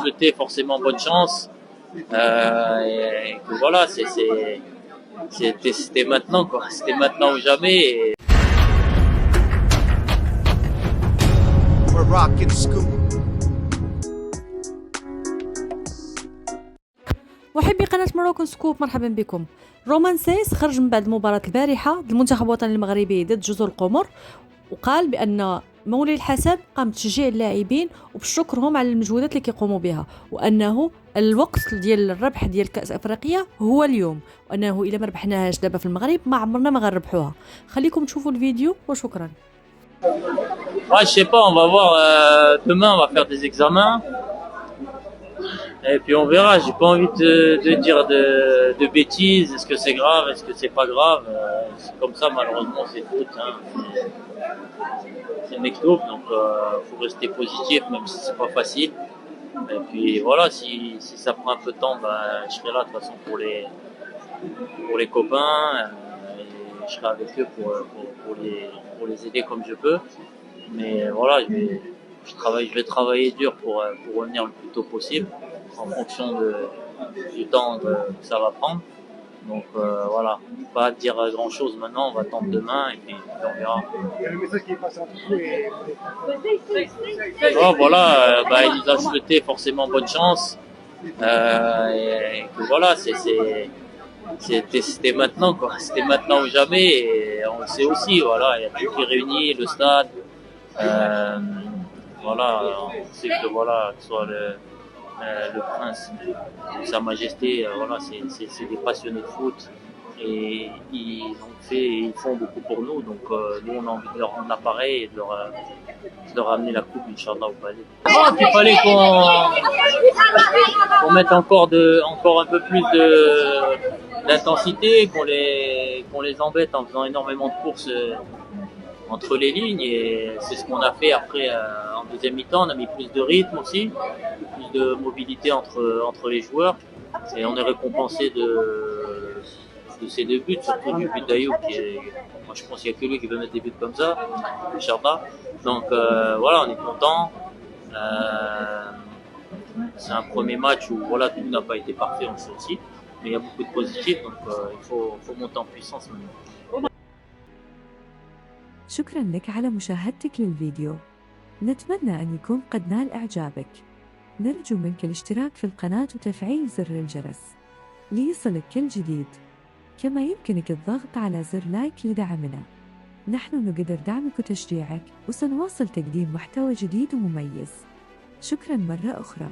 souhaiter forcément bonne chance. Et que voilà, c'était maintenant, quoi. C'était maintenant ou jamais. Et... محبي قناة مروكو سكوب، مرحبا بكم. رومان سايس خرج من بعد المباراة البارحة المنتخب الوطني المغربي ضد جزر القمر، وقال بأن مولي الحسن قام بتشجيع اللاعبين وبشكرهم على المجهودات اللي كيقوموا بها، وأنه الوقت ديال الربح ديال كأس أفريقيا هو اليوم، وأنه إلا ما ربحناهاش دابا في المغرب ما عمرنا ما غنربحوها. خليكم تشوفوا الفيديو وشكرا. Ouais, je sais pas, on va voir. Demain, on va faire des examens. Et puis on verra. J'ai pas envie de dire de bêtises. Est-ce que c'est grave? Est-ce que c'est pas grave? C'est comme ça, malheureusement, c'est foot. Hein. C'est mec top, donc faut rester positif, même si c'est pas facile. Et puis voilà, si ça prend un peu de temps, ben, je serai là de toute façon pour les copains. Et je serai avec eux pour les aider comme je peux. Mais voilà, je vais travailler dur pour revenir le plus tôt possible, en fonction du temps que ça va prendre. Donc voilà, pas dire grand chose maintenant, on va attendre demain et puis on verra. Il y a le message qui est passé entre vous et... Oh, voilà, il nous a souhaité forcément bonne chance. Et que voilà, c'était maintenant, quoi. C'était maintenant ou jamais. Et on le sait aussi, voilà, il y a tout qui est réuni, le stade. Voilà, on sait que voilà, que ce soit le prince, sa majesté, voilà, c'est des passionnés de foot et ils font beaucoup pour nous, donc nous on a envie de leur rendre l'appareil et de leur amener la coupe, Inch'Allah, au palais. Oh, il fallait qu'on mette encore un peu plus d'intensité, qu'on les embête en faisant énormément de courses entre les lignes, et c'est ce qu'on a fait après en deuxième mi-temps. On a mis plus de rythme aussi, plus de mobilité entre les joueurs, et on est récompensé de ces deux buts, surtout du but d'Ayoub moi je pense qu'il n'y a que lui qui veut mettre des buts comme ça, Inch'Allah. Donc voilà, on est content. C'est un premier match où voilà, tout n'a pas été parfait, on le sait aussi, mais il y a beaucoup de positifs, donc il faut monter en puissance maintenant. شكرا لك على مشاهدتك للفيديو، نتمنى أن يكون قد نال إعجابك. نرجو منك الاشتراك في القناة وتفعيل زر الجرس ليصلك كل جديد، كما يمكنك الضغط على زر لايك لدعمنا. نحن نقدر دعمك وتشجيعك، وسنواصل تقديم محتوى جديد ومميز. شكرا مرة أخرى.